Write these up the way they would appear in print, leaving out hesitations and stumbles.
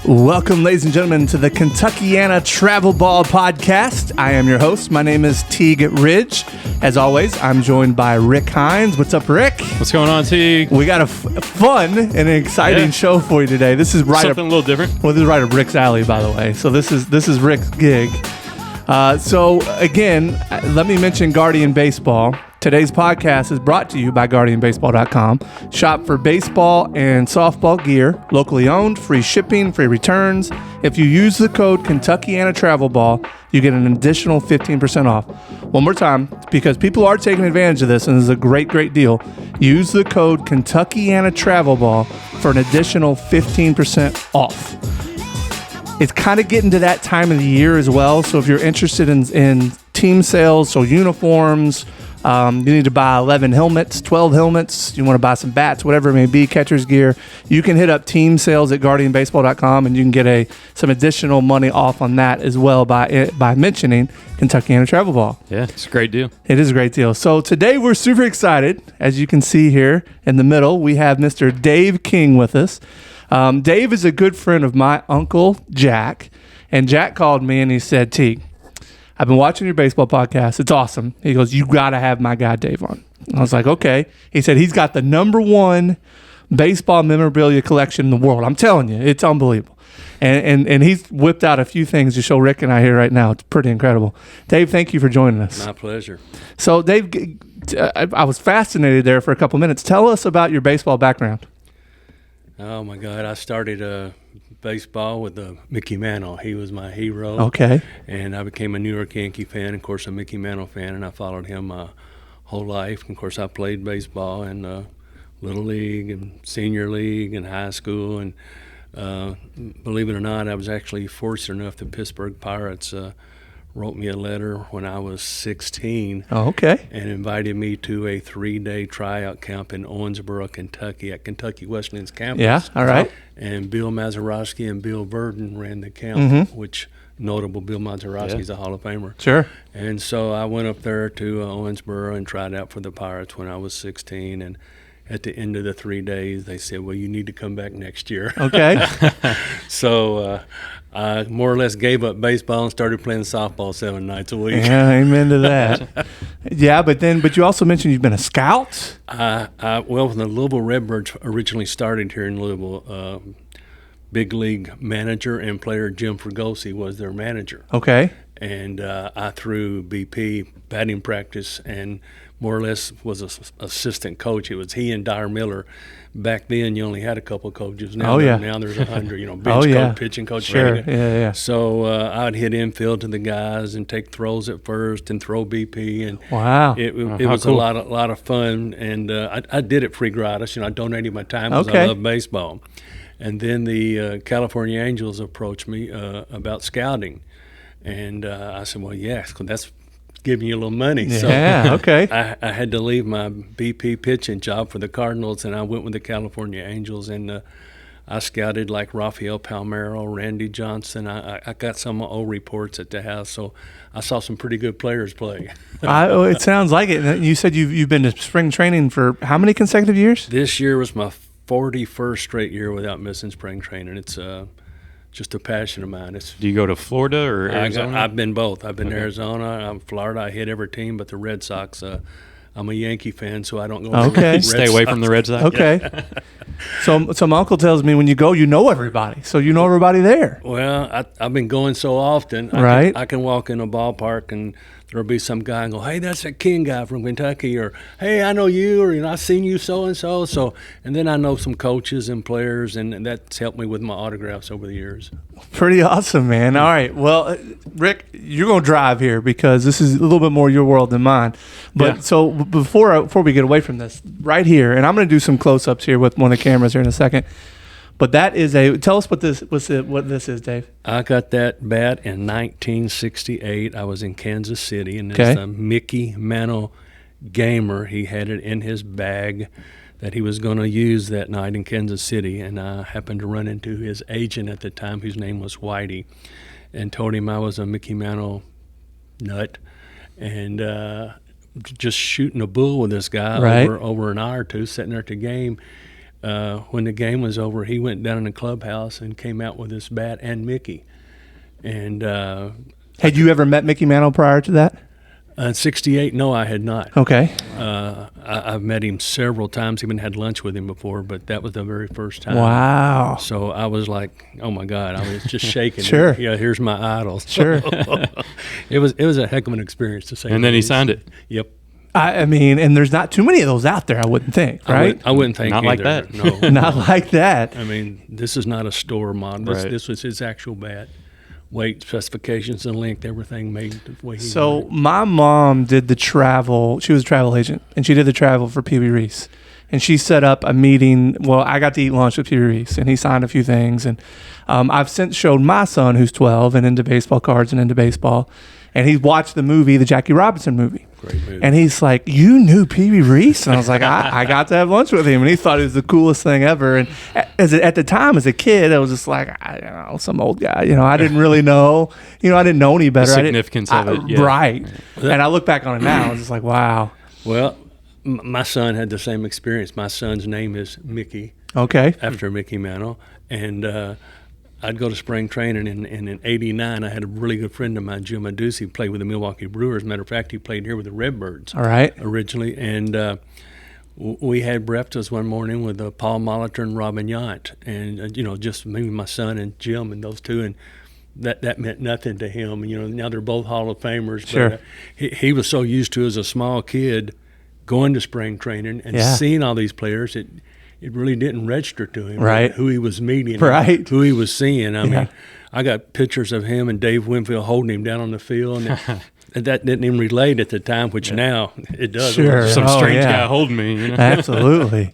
Welcome, ladies and gentlemen, to the Kentuckiana Travel Ball Podcast. I am your host. My name is Teague Ridge. As always, I'm joined by Rick Hines. What's up, Rick? What's going on, Teague? We got a fun and exciting show for you today. This is right something a little different. Well, this is right up Rick's alley, by the way. So this is Rick's gig. So again, let me mention Guardian Baseball. Today's podcast is brought to you by GuardianBaseball.com. Shop for baseball and softball gear, locally owned, free shipping, free returns. If you use the code Kentuckiana Travel Ball, you get an additional 15% off. One more time, because people are taking advantage of this, and this is a great, great deal. Use the code Kentuckiana Travel Ball for an additional 15% off. It's kind of getting to that time of the year as well. So if you're interested in team sales, so uniforms, you need to buy 11 helmets, 12 helmets. You want to buy some bats, whatever it may be, catcher's gear. You can hit up team sales at GuardianBaseball.com, and you can get some additional money off on that as well by mentioning Kentuckiana Travel Ball. Yeah, it's a great deal. It is a great deal. So today we're super excited. As you can see here in the middle, we have Mr. Dave King with us. Dave is a good friend of my uncle, Jack. And Jack called me and he said, T, I've been watching your baseball podcast. It's awesome. He goes, you got to have my guy Dave on. I was like, okay. He said he's got the #1 baseball memorabilia collection in the world. I'm telling you, it's unbelievable. And he's whipped out a few things to show Rick and I here right now. It's pretty incredible. Dave, thank you for joining us. My pleasure. So, Dave, I was fascinated there for a couple minutes. Tell us about your baseball background. Oh, my God. I started baseball with Mickey Mantle. He was my hero. Okay. And I became a New York Yankee fan, of course, a Mickey Mantle fan, and I followed him my whole life. Of course, I played baseball in Little League and Senior League and high school. And believe it or not, I was actually fortunate enough the Pittsburgh Pirates wrote me a letter when I was 16. Oh, okay. And invited me to a 3-day tryout camp in Owensboro, Kentucky, at Kentucky Wesleyan's campus. Yeah, all right. And Bill Mazeroski and Bill Burden ran the camp, which notable Bill Mazeroski's a Hall of Famer. Sure. And so I went up there to Owensboro and tried out for the Pirates when I was 16. And at the end of the 3 days, they said, well, you need to come back next year. Okay. So I more or less gave up baseball and started playing softball 7 nights a week. Yeah, amen to that. Yeah, but you also mentioned you've been a scout? Well, when the Louisville Redbirds originally started here in Louisville, big league manager and player Jim Fregosi was their manager. Okay. And I threw BP batting practice and more or less was an assistant coach. It was he and Dyer Miller. Back then, you only had a couple of coaches. Now, now there's 100. Bench coach, pitching coach. Sure. Ready. Yeah. So I'd hit infield to the guys and take throws at first and throw BP. And wow, it was cool. a lot of fun. And I did it free gratis. I donated my time because I love baseball. And then the California Angels approached me about scouting, and I said, well, yes, because that's giving you a little money. Yeah, so okay. I had to leave my BP pitching job for the Cardinals, and I went with the California Angels, and I scouted like Rafael Palmeiro, Randy Johnson. I got some old reports at the house, so I saw some pretty good players play. It sounds like it. You said you've been to spring training for how many consecutive years? This year was my 41st straight year without missing spring training. It's just a passion of mine. Do you go to Florida or Arizona? I've been both. I've been to Arizona. I'm Florida. I hit every team but the Red Sox. I'm a Yankee fan, so I don't go. Okay, stay away from the Red Sox. Okay. So my uncle tells me when you go, you know everybody. So you know everybody there. Well, I've been going so often. Right. I can walk in a ballpark and there'll be some guy and go, hey, that's that King guy from Kentucky, or hey, I know you, or I've seen you so and so. So, and then I know some coaches and players, and that's helped me with my autographs over the years. Pretty awesome, man. All right. Well, Rick, you're going to drive here because this is a little bit more your world than mine. But so before we get away from this, right here, and I'm going to do some close-ups here with one of the cameras here in a second. But that is tell us what this is, Dave. I got that bat in 1968. I was in Kansas City, and it's a Mickey Mantle gamer. He had it in his bag that he was going to use that night in Kansas City, and I happened to run into his agent at the time, whose name was Whitey, and told him I was a Mickey Mantle nut, and just shooting a bull with this guy over an hour or two, sitting there at the game. when the game was over, he went down in the clubhouse and came out with his bat and Mickey. And had you ever met Mickey Mantle prior to that? In '68, no, I had not. Okay. I've met him several times, even had lunch with him before, but that was the very first time. Wow. So I was like, oh my God, I was just shaking. Sure. Yeah, here's my idol. Sure. It was a heck of an experience to say. And then he signed it. Yep. I mean, and there's not too many of those out there, I wouldn't think, right? I wouldn't think Not either. like that. No. Not like that. I mean, this is not a store model. Right. This was his actual bat. Weight, specifications, and length, everything made the way he So wanted. my mom did the travel. She was a travel agent, and she did the travel for Pee Wee Reese. And she set up a meeting. Well, I got to eat lunch with Pee Wee Reese, and he signed a few things. And I've since showed my son, who's 12 and into baseball cards and into baseball, and he watched the movie, the Jackie Robinson movie. Great movie. And he's like, "You knew Pee Wee Reese?" And I was like, I got to have lunch with him, and he thought it was the coolest thing ever. And at the time, as a kid, I was just like, I don't know, some old guy. I didn't really know. I didn't know any better. The significance of it, yeah. Right. And I look back on it now, I was just like, wow. Well, my son had the same experience. My son's name is Mickey, Okay. after Mickey Mantle. And I'd go to spring training, and in '89, I had a really good friend of mine, Jim Adducey, played with the Milwaukee Brewers. Matter of fact, he played here with the Redbirds. All right. Originally. And we had breakfast one morning with Paul Molitor and Robin Yount. And, just me, my son, and Jim, and those two. And that meant nothing to him. Now they're both Hall of Famers. Sure. But he was so used to, as a small kid, going to spring training and Yeah. seeing all these players, it really didn't register to him, Right. who he was meeting, Right. who he was seeing. I Yeah. mean, I got pictures of him and Dave Winfield holding him down on the field, and that didn't even relate at the time, which now it does. Sure. Some Oh, strange yeah. guy holding me. Absolutely.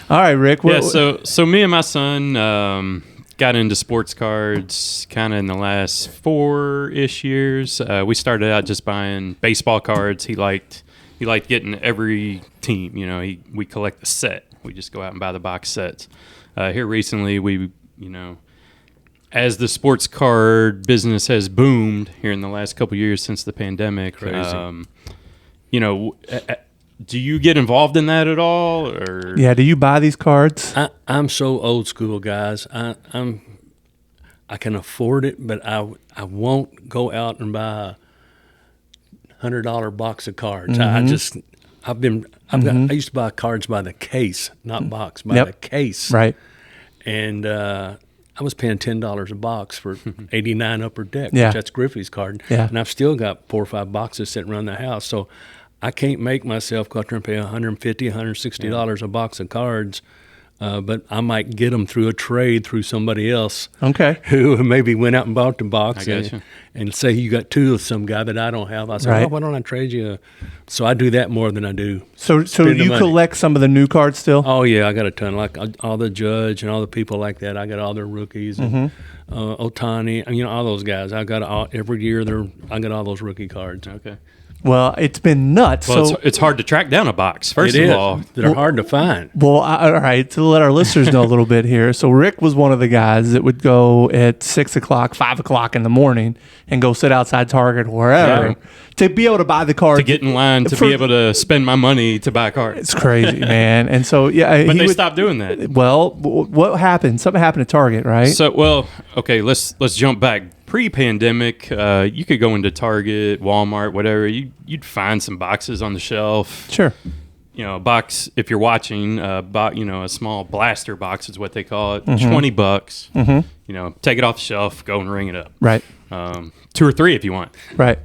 All right, Rick. Yeah, so me and my son got into sports cards kind of in the last 4-ish years. We started out just buying baseball cards. He liked getting every team. We collect the set. We just go out and buy the box sets. Here recently, we as the sports card business has boomed here in the last couple of years since the pandemic. Crazy. Do you get involved in that at all? Or Yeah. Do you buy these cards? I'm so old school, guys. I can afford it, but I won't go out and buy $100 box of cards. Mm-hmm. I used to buy cards by the case, not box, by Yep. the case. Right. And I was paying $10 a box for 89 Upper Deck, Yeah. which that's Griffey's card. Yeah. And I've still got 4 or 5 boxes sitting around the house. So I can't make myself go out there and pay $150, $160 a box of cards. But I might get them through a trade through somebody else Okay. who maybe went out and bought the box I gotcha. and say you got 2 of some guy that I don't have. I say, Right. oh, why don't I trade you? So I do that more than I do. So spend the you money. collect some of the new cards still? Oh, yeah, I got a ton. Like all the Judge and all the people like that. I got all their rookies and Ohtani, and, all those guys. I got every year I got all those rookie cards. Okay. Well, it's been nuts. Well, so it's hard to track down a box. First It of is. all, They're hard to find. Well, all right, to let our listeners know a little bit here. So Rick was one of the guys that would go at 6 o'clock, 5 o'clock in the morning and go sit outside Target or wherever Yeah. to be able to buy the cards. to get in line to be able to spend my money to buy cards. It's crazy, man. And so, yeah. But he they would- stopped doing that. Well, what happened? Something happened at Target, right? So, okay, let's jump back. Pre-pandemic, you could go into Target, Walmart, whatever. You'd find some boxes on the shelf. Sure. A box, if you're watching, a small blaster box is what they call it, Mm-hmm. $20. Take it off the shelf, go and ring it up. Right. 2 or 3 if you want. Right.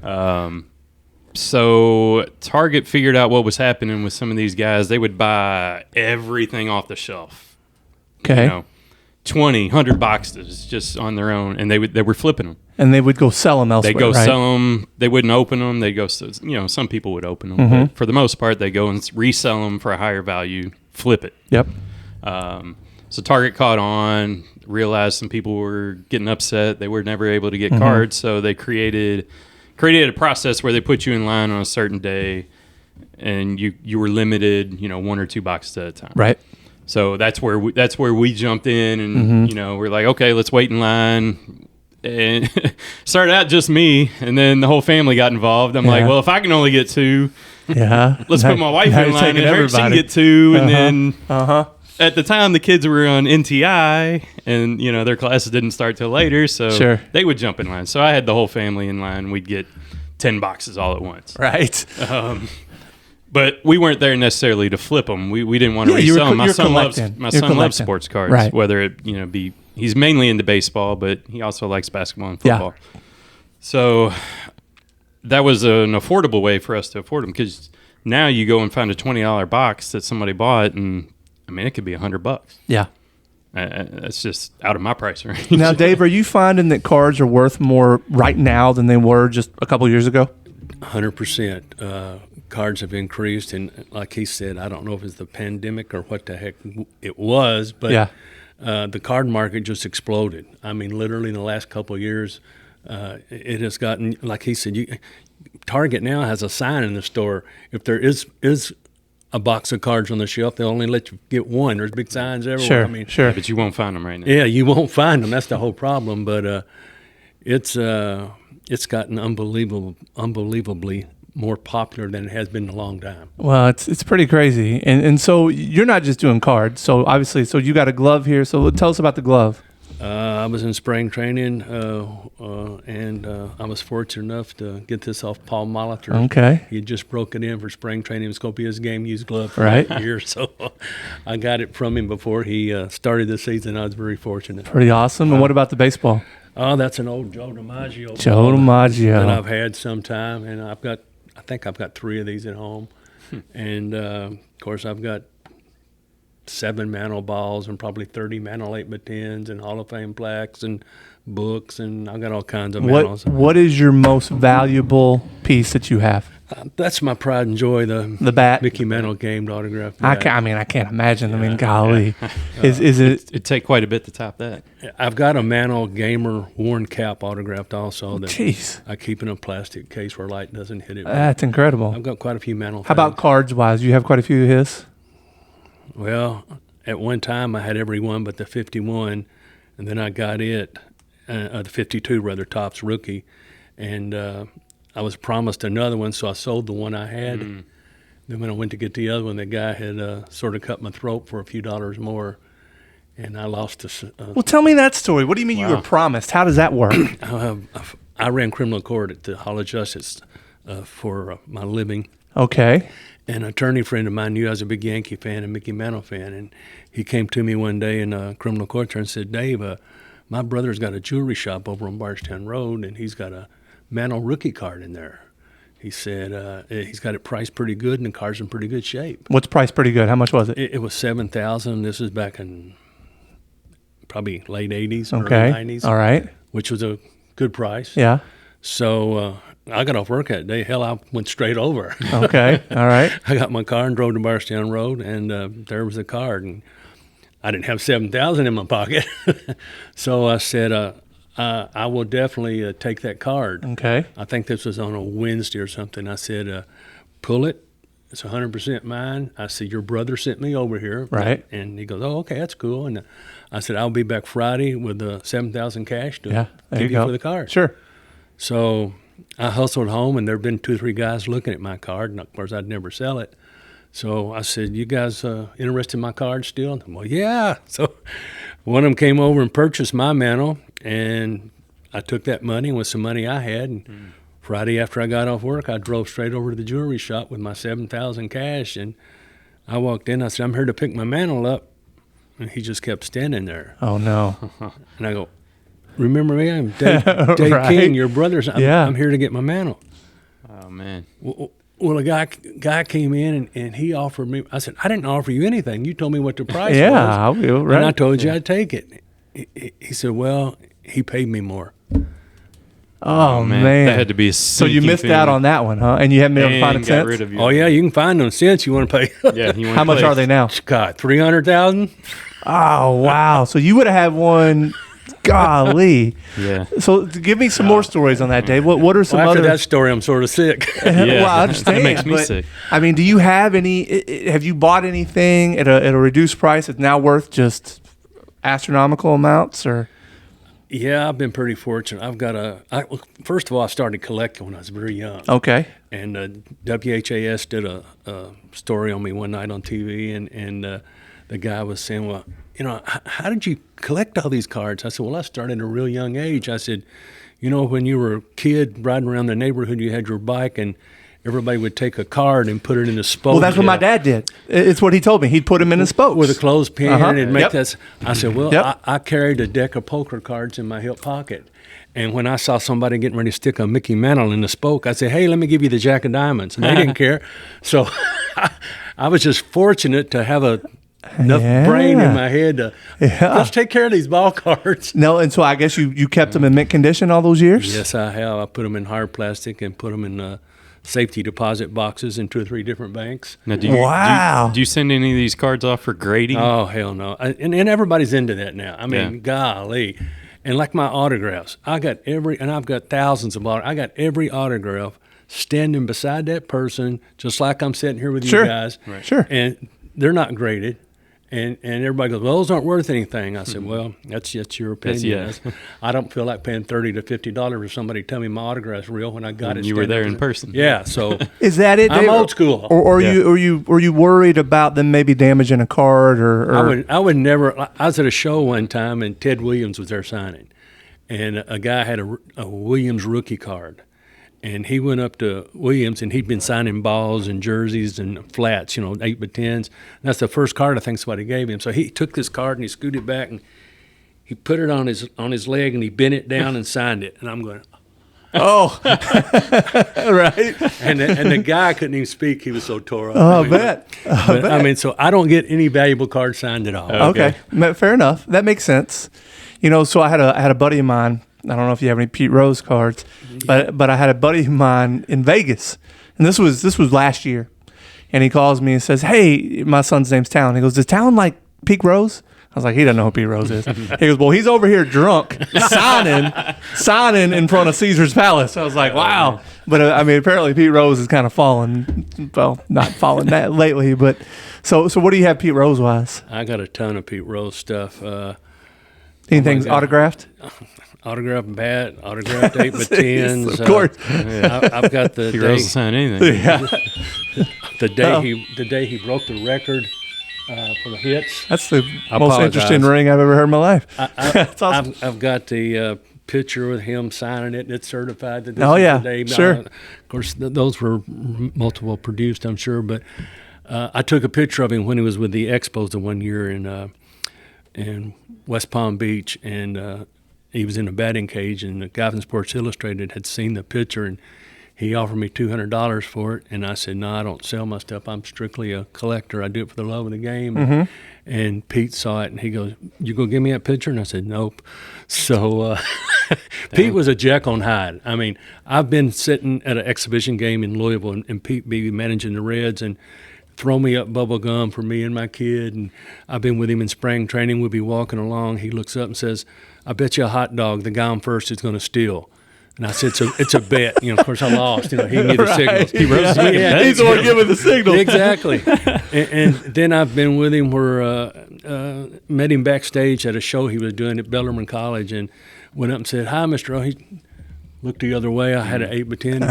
So Target figured out what was happening with some of these guys. They would buy everything off the shelf. Okay. 20, 100 boxes just on their own, and they were flipping them. And they would go sell them elsewhere. They'd go right? sell them. They wouldn't open them. They'd go, some people would open them, Mm-hmm. but for the most part, they go and resell them for a higher value, flip it. Yep. So Target caught on, realized some people were getting upset. They were never able to get Mm-hmm. cards, so they created a process where they put you in line on a certain day, and you were limited, 1 or 2 boxes at a time. Right. So that's where we jumped in, and we're like, okay, let's wait in line. And started out just me, and then the whole family got involved. I'm like, Yeah. well, if I can only get 2, Yeah. let's put my wife now in you're line taking and her, she can everybody. get 2, and then Uh-huh. at the time, the kids were on NTI, and their classes didn't start till later, so Sure. they would jump in line. So I had the whole family in line. We'd get 10 boxes all at once. Right. But we weren't there necessarily to flip them. We didn't want to resell them. My son loves sports cards. Right. Whether it be he's mainly into baseball, but he also likes basketball and football. Yeah. So that was an affordable way for us to afford them, because now you go and find a $20 box that somebody bought, and it could be $100. Yeah. That's just out of my price range. Now, Dave, are you finding that cards are worth more right now than they were just a couple years ago? 100%. Cards have increased, and like he said, I don't know if it's the pandemic or what the heck it was, but the card market just exploded. Literally in the last couple of years, it has gotten, like he said, Target now has a sign in the store. If there is a box of cards on the shelf, they'll only let you get one. There's big signs everywhere. Sure. Yeah, but you won't find them right now. Yeah, you won't find them. That's the whole problem. But it's gotten unbelievably more popular than it has been in a long time. Well, it's pretty crazy. And so you're not just doing cards. So obviously, you got a glove here. So tell us about the glove. I was in spring training, and I was fortunate enough to get this off Paul Molitor. Okay. He had just broke it in for spring training. It was going to be his game-used glove for Right. that year. So I got it from him before he started the season. I was very fortunate. Pretty awesome. And what about the baseball? Oh, that's an old Joe Dimaggio. Joe Dimaggio. That I've had some time, and I think I've got 3 of these at home. And, of course, I've got 7 Mantle balls and probably 30 Mantle 8x10s and Hall of Fame plaques and books, and I've got all kinds of Mantles. What is your most valuable piece that you have? That's my pride and joy, the bat. Mickey Mantle gamed autograph I bat. can't imagine. Golly. Is it? It'd take quite a bit to top that. I've got a Mantle gamer worn cap autographed also that Jeez. I keep in a plastic case where light doesn't hit it. That's incredible. I've got quite a few Mantle. How about cards-wise? You have quite a few of his? Well, at one time I had every one but the 51, and then I got the 52 rather, Topps rookie, and I was promised another one, so I sold the one I had. Then when I went to get the other one, the guy had sort of cut my throat for a few dollars more, and I lost the. Well, tell me that story. What do you mean you were promised? How does that work? I ran criminal court at the Hall of Justice for my living. Okay. An attorney friend of mine knew I was a big Yankee fan and Mickey Mantle fan, and he came to me one day in a criminal court and said, "Dave, my brother's got a jewelry shop over on Bardstown Road, and he's got a Mantle rookie card in there." He said he's got it priced pretty good, and the card's in pretty good shape. What's priced pretty good? How much was it? It was $7,000. This is back in probably late '80s, Okay. early '90s. All right. Which was a good price. Yeah. So I got off work that day. Hell, I went straight over. Okay. All right. I got my car and drove to Bardstown Road, and there was the card. And I didn't have $7,000 in my pocket, so I said, "I will definitely take that card." Okay. I think this was on a Wednesday or something. I said, "Pull it. It's 100% mine." I said, "Your brother sent me over here." Right. And he goes, "Oh, okay, that's cool." And I said, "I'll be back Friday with $7,000 cash to give you for the card." Sure. So I hustled home, and there had been 2 or 3 guys looking at my card, and of course I'd never sell it. So I said, "You guys interested in my card still?" And well, yeah. So one of them came over and purchased my Mantle, and I took that money with some money I had, and Friday after I got off work, I drove straight over to the jewelry shop with my $7,000 cash, and I walked in. I said, "I'm here to pick my Mantle up," and he just kept standing there. Oh no. And I go, "Remember me? I'm Dave Right. King, your brother's. I'm here to get my Mantle." Oh, man. Well, a guy came in and he offered me. I said, "I didn't offer you anything. You told me what the price was. I will. Right. And I told you I'd take it." He said, "Well, he paid me more." Oh man. That had to be a So you missed out on that one, huh? And you haven't been able to find them got since? rid of you. Oh yeah, you can find them since you want to pay. Yeah, you How much are they now? God, 300,000. Oh wow. So you would have had one. Golly. Yeah. So give me some more stories on that, Dave. What are some Well, after other? that story, I'm sort of sick. Well, I understand. That makes me but, sick. I mean, do you have any? Have you bought anything at a reduced price that's now worth just astronomical amounts, or? Yeah, I've been pretty fortunate. I've got first of all, I started collecting when I was very young. Okay. And WHAS did a story on me one night on TV, and the guy was saying, well, how did you collect all these cards? I said, well, I started at a real young age. I said, when you were a kid riding around the neighborhood, you had your bike and everybody would take a card and put it in a spoke. Well, that's what my dad did. It's what he told me. He'd put them in the spokes. With a clothespin and make Yep. this. I said, well, I carried a deck of poker cards in my hip pocket. And when I saw somebody getting ready to stick a Mickey Mantle in the spoke, I said, hey, let me give you the Jack of Diamonds. And they didn't care. So I was just fortunate to have enough brain in my head to let's take care of these ball cards. No, and so I guess you kept them in mint condition all those years? Yes, I have. I put them in hard plastic and put them in safety deposit boxes in 2 or 3 different banks. Now, Wow. Do you send any of these cards off for grading? Oh, hell no. And everybody's into that now. I mean, golly. And like my autographs, and I've got thousands of autographs. I got every autograph standing beside that person, just like I'm sitting here with you guys. Right. Sure. And they're not graded. And everybody goes, well, those aren't worth anything. I said, well, that's just your opinion. I don't feel like paying $30 to $50 for somebody to tell me my autograph's real when I got it. You were there in person. Yeah, so Is that it, Dave? I'm old school. Or you worried about them maybe damaging a card or I would never. I was at a show one time and Ted Williams was there signing, and a guy had a Williams rookie card, and he went up to Williams and he'd been signing balls and jerseys and flats, 8x10s. And that's the first card I think somebody gave him. So he took this card and he scooted it back and he put it on his leg and he bent it down and signed it. And I'm going, oh, right. And the guy couldn't even speak. He was so tore up. Oh, I bet. I mean, so I don't get any valuable cards signed at all. Okay. Fair enough. That makes sense. So I had a buddy of mine. I don't know if you have any Pete Rose cards, but I had a buddy of mine in Vegas, and this was last year, and he calls me and says, "Hey, my son's name's Talon." He goes, "Does Talon like Pete Rose?" I was like, "He doesn't know who Pete Rose is." He goes, "Well, he's over here drunk signing in front of Caesar's Palace." I was like, "Wow!" But apparently Pete Rose is kind of fallen. Well, not fallen that lately, but so what do you have Pete Rose wise? I got a ton of Pete Rose stuff. Anything autographed? Autographed bat, autographed 8x10s. Of course. I've got the He day, Rose sign anything. Yeah. the day he broke the record for the hits. That's the I most apologize. interesting ring I've ever heard in my life. That's awesome. I've got the picture with him signing it. It's certified that this Oh, is yeah. the day. Sure. Of course, those were multiple produced, I'm sure. But I took a picture of him when he was with the Expos the one year in West Palm Beach, and he was in a batting cage, and the guy from Sports Illustrated had seen the picture, and he offered me $200 for it, and I said, no, I don't sell my stuff. I'm strictly a collector. I do it for the love of the game. Mm-hmm. And Pete saw it, and he goes, you gonna give me that picture? And I said, nope. So Pete was a Jekyll and Hyde. I mean, I've been sitting at an exhibition game in Louisville, and Pete be managing the Reds, and throw me up bubble gum for me and my kid. And I've been with him in spring training. We'll be walking along. He looks up and says, I bet you a hot dog the guy on first is going to steal. And I said, it's a bet. Of course, I lost. He gave me the signals. He's the one giving the signals. Exactly. and then I've been with him where met him backstage at a show he was doing at Bellarmine College, and went up and said, hi, Mr. O. He looked the other way. I had an 8x10.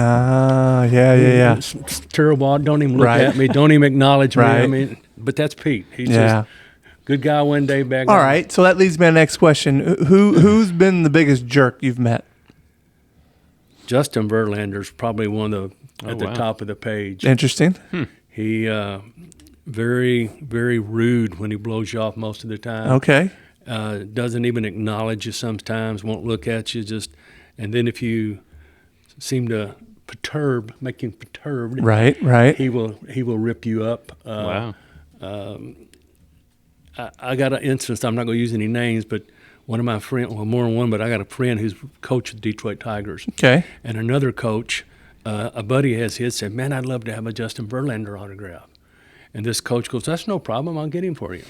Yeah. It's terrible. Don't even look at me. Don't even acknowledge me. I mean, but that's Pete. He's just good guy one day back. All right. So that leads me to the next question. Who's been the biggest jerk you've met? Justin Verlander's probably one of the top of the page. Interesting. He very, very rude when he blows you off most of the time. Okay. Doesn't even acknowledge you sometimes. Won't look at you. And then if you seem to make him perturbed, right, he will rip you up. Wow. I got an instance. I'm not going to use any names, but one of my friends, well, more than one, but I got a friend who's coach of the Detroit Tigers. Okay. And another coach, a buddy has his, said, man, I'd love to have a Justin Verlander autograph. And this coach goes, that's no problem. I'll get him for you.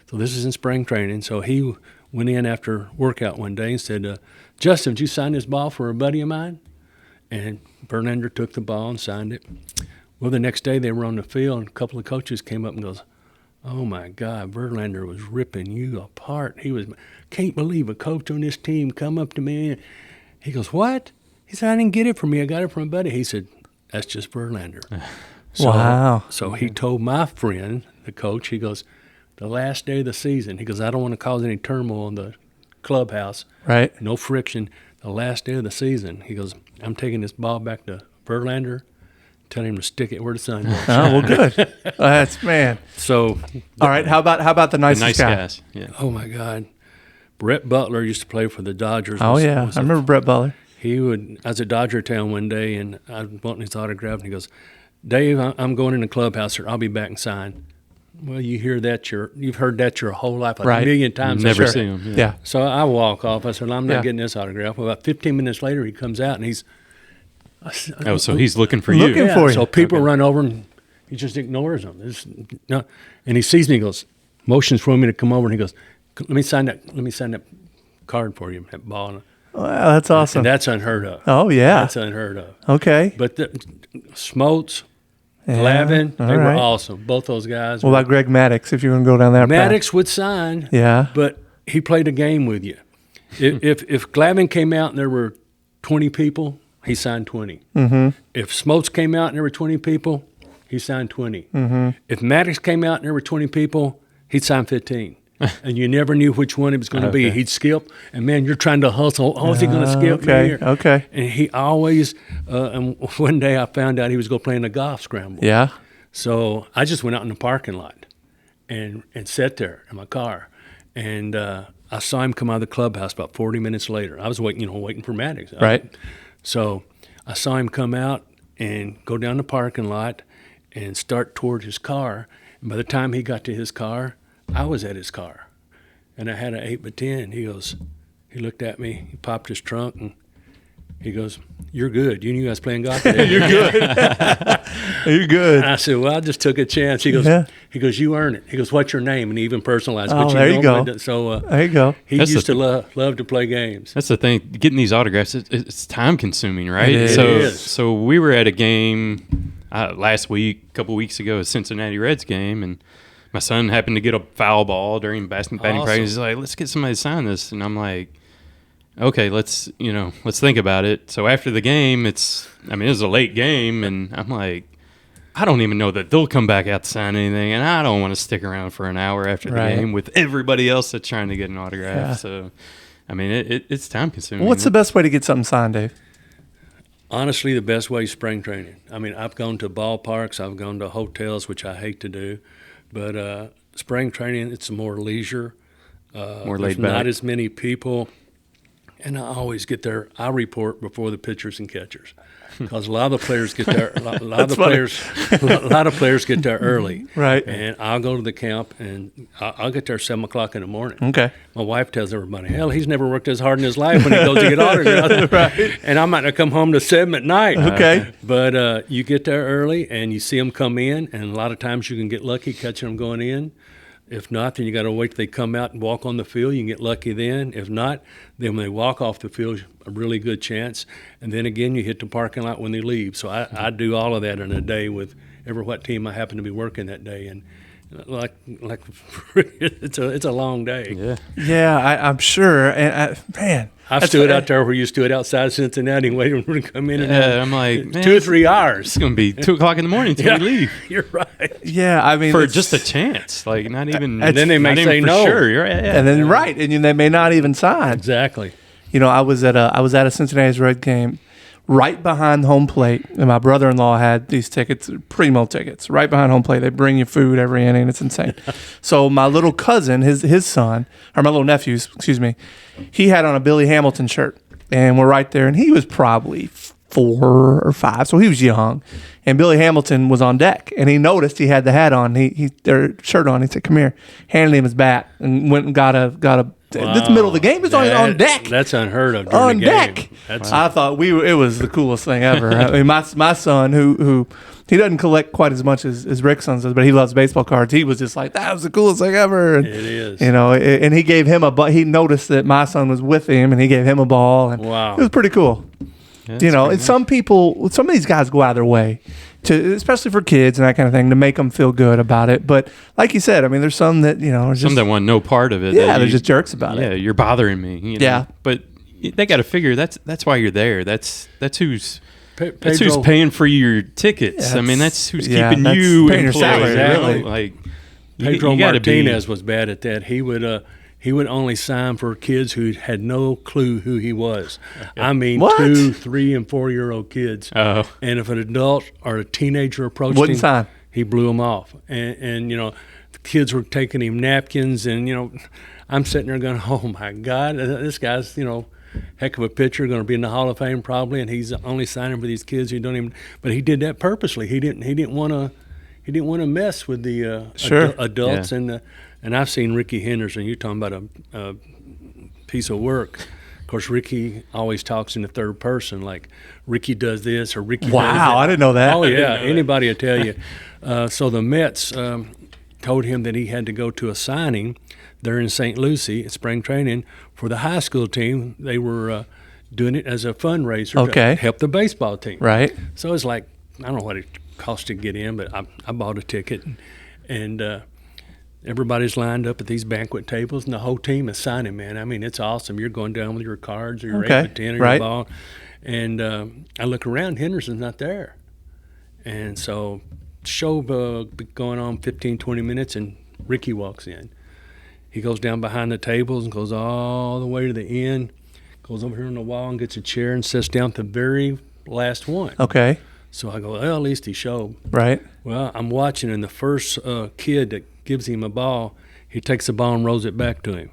So this is in spring training. So he went in after workout one day and said, Justin, did you sign this ball for a buddy of mine? And Verlander took the ball and signed it. Well, the next day they were on the field, and a couple of coaches came up and goes, oh, my God, Verlander was ripping you apart. Can't believe a coach on this team come up to me. He goes, what? He said, I didn't get it from me. I got it from a buddy. He said, that's just Verlander. Wow. So he told my friend, the coach, he goes, the last day of the season. He goes, I don't want to cause any turmoil in the clubhouse. Right. No friction. The last day of the season, he goes, I'm taking this ball back to Verlander, telling him to stick it where the sun goes. Oh, well, good. That's, man. So, All right. How about the nicest nice guy? guys. Yeah. oh my God, Brett Butler used to play for the Dodgers. Oh, yeah. I remember Brett Butler. He would. I was at Dodger Town one day, and I was wanting his autograph, and he goes, Dave, I'm going in the clubhouse, sir. I'll be back and sign. Well, you hear that, you've heard that your whole life, like Right. a million times. Never Sure. seen him. Yeah. So I walk off. I said, I'm not Yeah. getting this autograph. Well, about 15 minutes later, he comes out, and he's. Oh, so he's looking for Looking you. for you. So people Okay. run over, and he just ignores them. No, and he sees me. He goes, motions for me to come over, and he goes, let me sign that card for you, that ball. Wow, that's awesome. And that's unheard of. Oh, yeah. That's unheard of. Okay. But Smotes, Yeah. Glavin, All they were right. awesome. Both those guys. What about Greg Maddox, if you're going to go down that path? Maddox would sign, Yeah. but he played a game with you. If Glavin came out and there were 20 people, he signed 20. Mm-hmm. If Smotes came out and there were 20 people, he signed 20. Mm-hmm. If Maddox came out and there were 20 people, he'd sign 15. And you never knew which one it was going to be. Okay. He'd skip, and man, you're trying to hustle. Oh, is he going to skip me Okay. here? Okay. And he always, and one day I found out he was going to play in a golf scramble. Yeah. So I just went out in the parking lot and sat there in my car. And I saw him come out of the clubhouse about 40 minutes later. I was waiting for Maddox. Right. So I saw him come out and go down the parking lot and start toward his car. And by the time he got to his car, I was at his car. And I had an 8x10. He looked at me, he popped his trunk, and he goes, you're good. You guys playing golf today? You're good. You're good. And I said, well, I just took a chance. He goes, Yeah. you earn it. He goes, what's your name? And he even personalized. Oh, but there you know, go. So There you go. he That's used the- to love to play games. That's the thing. Getting these autographs, it's time consuming, right? It is. So we were at a game last week, a couple weeks ago, a Cincinnati Reds game, and my son happened to get a foul ball during batting Awesome. practice. He's like, let's get somebody to sign this. And I'm like, okay, let's think about it. So after the game, it was a late game, and I'm like, I don't even know that they'll come back out to sign anything, and I don't want to stick around for an hour after the Right. game with everybody else that's trying to get an autograph. Yeah. So, it's time consuming. What's the best way to get something signed, Dave? Honestly, the best way is spring training. I mean, I've gone to ballparks, I've gone to hotels, which I hate to do, but spring training, it's more leisure. More There's laid back. not as many people, and I always get there. I report before the pitchers and catchers because a lot of the players get there. A lot of the players get there early, Right. And I'll go to the camp, and I'll get there 7 o'clock in the morning. Okay. My wife tells everybody, hell, he's never worked as hard in his life when he goes to get autographs. Right. And I might not come home to 7 at night. Okay. But you get there early, and you see them come in, and a lot of times you can get lucky catching them going in. If not, then you got to wait till they come out and walk on the field. You can get lucky then. If not, then when they walk off the field, a really good chance. And then again, you hit the parking lot when they leave. So I do all of that in a day with every what team I happen to be working that day. And like it's a long day. Yeah. Yeah, I'm sure. And man, I've that's stood what- out there where you stood outside Cincinnati and waited for them to come in. And I'm like, man, 2 or 3 hours. It's going to be 2 o'clock in the morning until we leave. You're right. Yeah, I mean, For it's- just a chance. Like, not even. And then they may not even say for no. Sure. You're right. Yeah. and then right, and they may not even sign. Exactly. You know, I was at a Cincinnati Red game, right behind home plate, and my brother-in-law had these tickets, primo tickets, right behind home plate. They bring you food every inning. It's insane. So my little cousin, his son, or my little nephew, excuse me, he had on a Billy Hamilton shirt, and we're right there, and he was probably 4 or 5, so he was young, and Billy Hamilton was on deck, and he noticed he had the hat on, their shirt on. He said, "Come here," handed him his bat, and went and got a. This the middle of the game. It's on deck. That's unheard of. On During the game. deck. That's I thought it was the coolest thing ever. I mean, my son, who he doesn't collect quite as much as Rick's son does, but he loves baseball cards. He was just like, that was the coolest thing ever. And, It is. You know, and he gave him he noticed that my son was with him, and he gave him a ball. And Wow. it was pretty cool. Yeah, You know, pretty and some of these guys go out of their way to, especially for kids and that kind of thing, to make them feel good about it. But like you said, I mean, there's some that, you know, are just, Some that want no part of it. yeah, that they're you- just jerks about Yeah, it. you're bothering me. You know? Yeah. But they got to figure that's why you're there. That's who's that's who's Pedro- paying for your tickets. Yeah, I mean, that's who's yeah, keeping that's you paying your employed, salary, you know? really. Like, Pedro you gotta Martinez was bad at that. He would only sign for kids who had no clue who he was. I mean, What? 2, 3, and 4-year-old kids. Oh. And if an adult or a teenager approached Wouldn't him, sign. he blew them off. And the kids were taking him napkins, and I'm sitting there going, "Oh my God, this guy's heck of a pitcher, going to be in the Hall of Fame probably, and he's only signing for these kids who don't even." But he did that purposely. He didn't want to mess with the Sure. adults. Yeah. And I've seen Ricky Henderson. You're talking about a piece of work. Of course, Ricky always talks in the third person, like Ricky does this or Ricky does that. Wow, I didn't know that. Oh, yeah, anybody will tell you. So the Mets told him that he had to go to a signing there in St. Lucie at spring training for the high school team. They were doing it as a fundraiser Okay. to help the baseball team. Right. So it's like, I don't know what it cost to get in, but I bought a ticket. And everybody's lined up at these banquet tables, and the whole team is signing, man. I mean, it's awesome. You're going down with your cards or your Okay. 8x10 or Right. your ball. And I look around, Henderson's not there. And so show been going on 15, 20 minutes, and Ricky walks in. He goes down behind the tables and goes all the way to the end, goes over here on the wall and gets a chair and sits down at the very last one. Okay. So I go, well, at least he showed. Right. Well, I'm watching, and the first kid that gives him a ball, he takes the ball and rolls it back to him.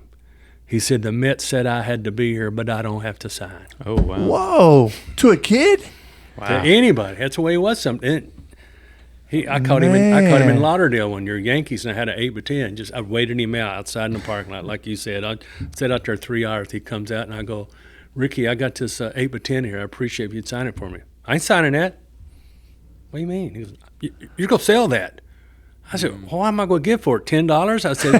He said, "The Mets said I had to be here, but I don't have to sign." Oh, wow. Whoa. To a kid? Wow. To anybody. That's the way he was. I caught him in Man. Lauderdale one year, Yankees, and I had an 8x10. I waited him out outside in the parking lot, like you said. I sat out there 3 hours. He comes out, and I go, "Ricky, I got this 8x10 here. I appreciate if you'd sign it for me." "I ain't signing that." "What do you mean?" He goes, "You're going to sell that." I said, "Well, what am I going to get for it? $10? I said,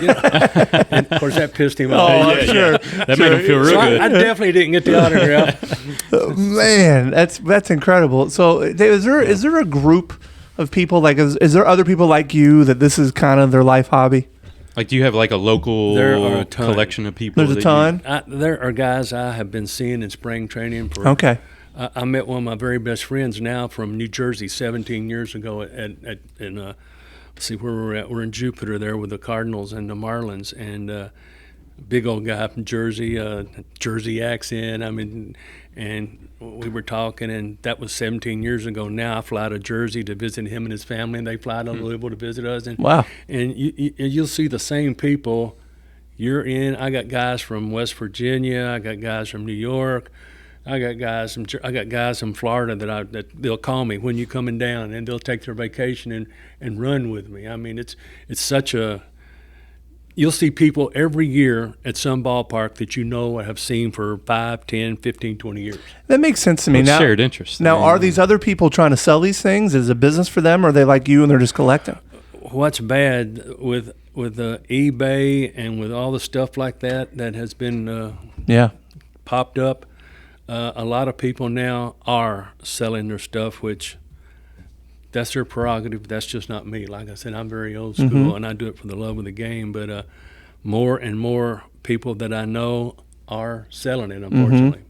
and of course, that pissed him off. Oh, I'm sure. That made him feel real So good. I definitely didn't get the autograph. Man, that's incredible. So, Dave, is there a group of people is there other people like you that this is kind of their life hobby? Like, do you have like a local There are a ton. collection of people? There's a that ton. There are guys I have been seeing in spring training for. Okay. I met one of my very best friends now from New Jersey 17 years ago let's see where we're at. We're in Jupiter there with the Cardinals and the Marlins, and big old guy from Jersey, Jersey accent. I mean, and we were talking, and that was 17 years ago. Now I fly to Jersey to visit him and his family, and they fly to Louisville to visit us. And, Wow. And you'll see the same people year in. I got guys from West Virginia. I got guys from New York. I got guys from Florida that they'll call me, "When you coming down?" and they'll take their vacation and run with me. I mean, it's such a. You'll see people every year at some ballpark that have seen for 5, 10, 15, 20 years. That makes sense to me. It's Now, shared interest. now, are these other people trying to sell these things? Is it a business for them, or are they like you and they're just collecting? What's bad with eBay and with all the stuff like that has been Yeah. popped up, a lot of people now are selling their stuff, which that's their prerogative. That's just not me. Like I said, I'm very old school, and I do it for the love of the game. But more and more people that I know are selling it, unfortunately.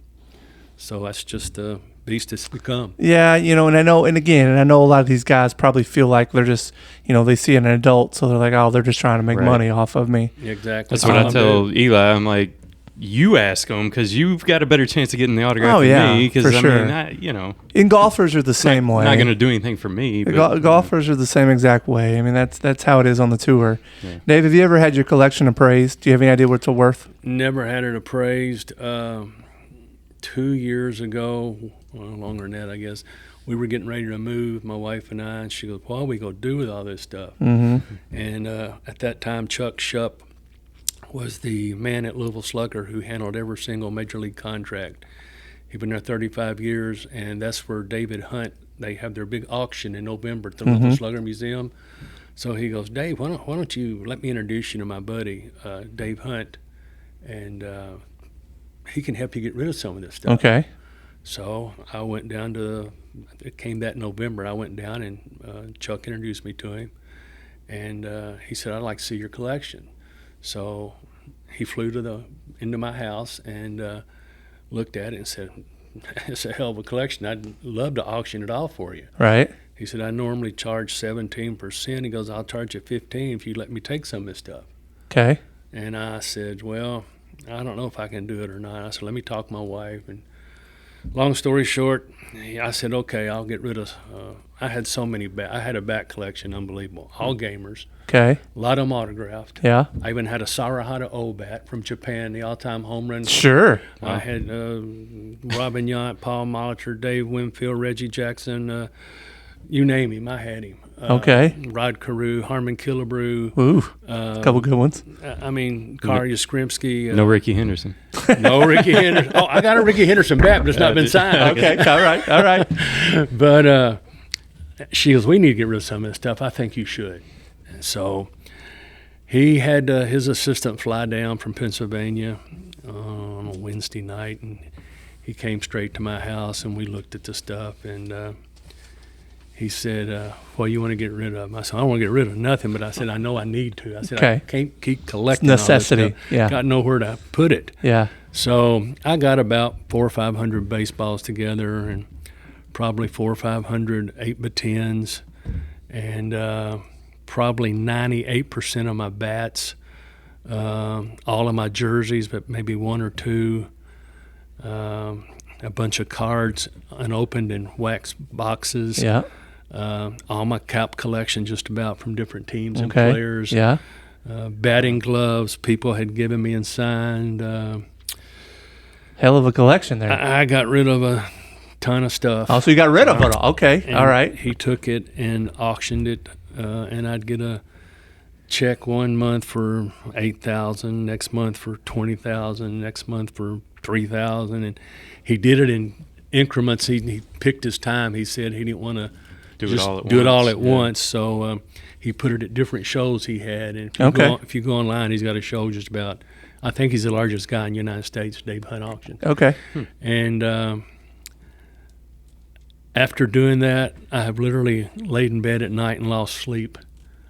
So that's just the beast it's become. Yeah, and I know a lot of these guys probably feel like they're just, they see an adult, so they're like, oh, they're just trying to make Right. money off of me. Exactly. That's what I tell Eli. I'm like, you ask them because you've got a better chance of getting the autograph Oh, than yeah, me. Because for sure. And golfers are the same way. Not going to do anything for me. But, Golfers are the same exact way. I mean, that's how it is on the tour. Yeah. Dave, have you ever had your collection appraised? Do you have any idea what it's worth? Never had it appraised. 2 years ago, well, longer than that, I guess, we were getting ready to move, my wife and I, and she goes, "What are we going to do with all this stuff?" Mm-hmm. And at that time, Chuck Shupp was the man at Louisville Slugger who handled every single major league contract. He'd been there 35 years, and that's where David Hunt, they have their big auction in November at the Louisville Slugger Museum. So he goes, "Dave, why don't you let me introduce you to my buddy, Dave Hunt, and he can help you get rid of some of this stuff." Okay. So I went down it came that November. I went down, and Chuck introduced me to him, and he said, "I'd like to see your collection." So he flew into my house and looked at it and said, "It's a hell of a collection. I'd love to auction it off for you." Right. He said, I normally charge 17%. He goes, I'll charge you 15 if you let me take some of this stuff. Okay. And I said, well, I don't know if I can do it or not. I said, let me talk to my wife. And long story short, I said, okay, I'll get rid of. I had so many I had a bat collection, unbelievable. All gamers. Okay. A lot of them autographed. Yeah. I even had a Sarahata O bat from Japan, the all-time home run. Sure. I had Robin Yount, Paul Molitor, Dave Winfield, Reggie Jackson, you name him, I had him. Okay. Rod Carew, Harmon Killebrew. Ooh, a couple good ones. I mean, Kari Yastrzemski. No Ricky Henderson. No Ricky Henderson. Oh, I got a Ricky Henderson bat, but it's not been signed. Okay, all right. But she goes, we need to get rid of some of this stuff. I think you should. So he had his assistant fly down from Pennsylvania on a Wednesday night, and he came straight to my house, and we looked at the stuff, and he said, well, you want to get rid of them? I said, I don't want to get rid of nothing, but I said, I know I need to. I said, Okay. I can't keep collecting Necessity, all this stuff. yeah. Got nowhere to put it. Yeah. So I got about 400 or 500 baseballs together, and probably 400 or 500 8x10s, and probably 98% of my bats, all of my jerseys, but maybe one or two, a bunch of cards unopened in wax boxes. Yeah. All my cap collection just about from different teams and Okay. players. Yeah. Batting gloves people had given me and signed. Hell of a collection there. I got rid of a ton of stuff. Oh, so you got rid of it all. Okay. And All right. He took it and auctioned it, and I'd get a check one month for $8,000, next month for $20,000, next month for $3,000, and he did it in increments. He picked his time. He said he didn't want to Do it all at once. So he put it at different shows he had. And if you go online, he's got a show just about. I think he's the largest guy in the United States, Dave Hunt Auction. Okay. And after doing that, I have literally laid in bed at night and lost sleep.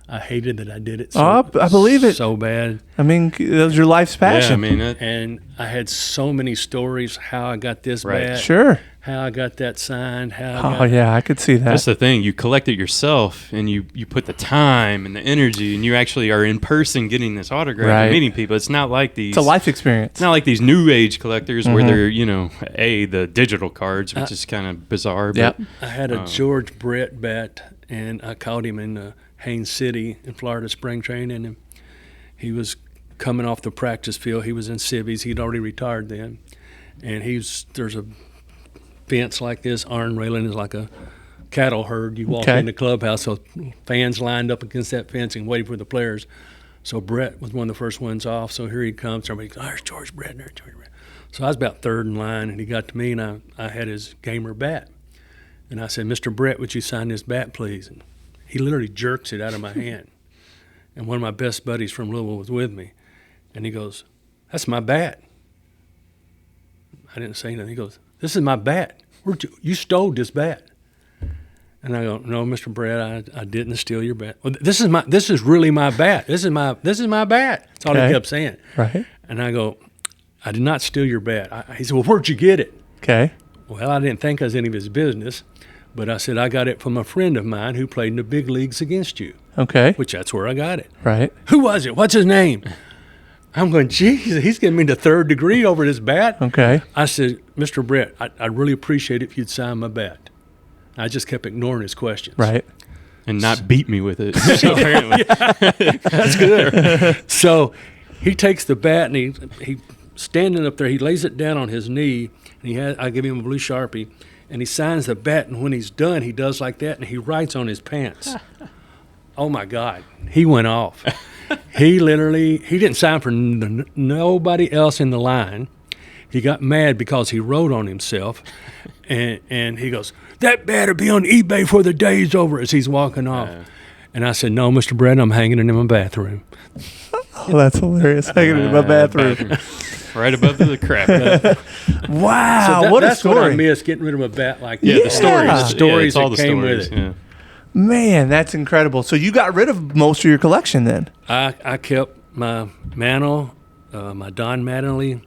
I hated that I did it. I believe it. So bad. I mean, that was your life's passion. Yeah, I mean, And I had so many stories how I got this Right. bat, Sure. how I got that signed, Oh, yeah, I could see that. that's the thing. You collect it yourself, and you put the time and the energy, and you actually are in person getting this autograph Right. and meeting people. It's not like these. It's a life experience. It's not like these new age collectors where they're, the digital cards, which is kind of bizarre. Yep. But I had a George Brett bat, and I caught him in Haines City in Florida spring training, and he was coming off the practice field. He was in civvies. He'd already retired then, and there's a fence like this. Iron railing is like a cattle herd. You walk in the clubhouse, so fans lined up against that fence and waiting for the players. So Brett was one of the first ones off. So here he comes. Everybody goes, there's George Brett, there's George Brett. So I was about third in line, and he got to me, and I had his gamer bat. And I said, Mr. Brett, would you sign this bat, please? And he literally jerks it out of my hand. And one of my best buddies from Louisville was with me. And he goes, that's my bat. I didn't say nothing. He goes, this is my bat. You stole this bat. And I go, no, Mr. Brett, I didn't steal your bat. Well, this is really my bat. This is my bat. That's all he kept saying. Right. And I go, I did not steal your bat. He said, well, where'd you get it? Okay. Well, I didn't think it was any of his business. But I said, I got it from a friend of mine who played in the big leagues against you. Okay. Which that's where I got it. Right. Who was it? What's his name? I'm going, geez, he's giving me the third degree over this bat. Okay. I said, Mr. Brett, I'd really appreciate it if you'd sign my bat. I just kept ignoring his questions. Right. and not beat me with it. Apparently. That's good. So he takes the bat and he standing up there, he lays it down on his knee, and I give him a blue Sharpie, and he signs the bat, and when he's done, he does like that, and he writes on his pants. Oh, my God. He went off. He didn't sign for nobody else in the line. He got mad because he wrote on himself, and he goes, that bat will be on eBay before the day's over, as he's walking off. And I said, no, Mr. Brett, I'm hanging it in my bathroom. Oh, that's hilarious. Hanging in my bathroom. Right above the crap. Wow, So what a that's story. what I miss, getting rid of a bat like that. Yeah, the stories. Yeah. Stories it's all that the came stories, with it. yeah. Man, that's incredible. So you got rid of most of your collection then? I kept my Mantle, my Don Mattingly,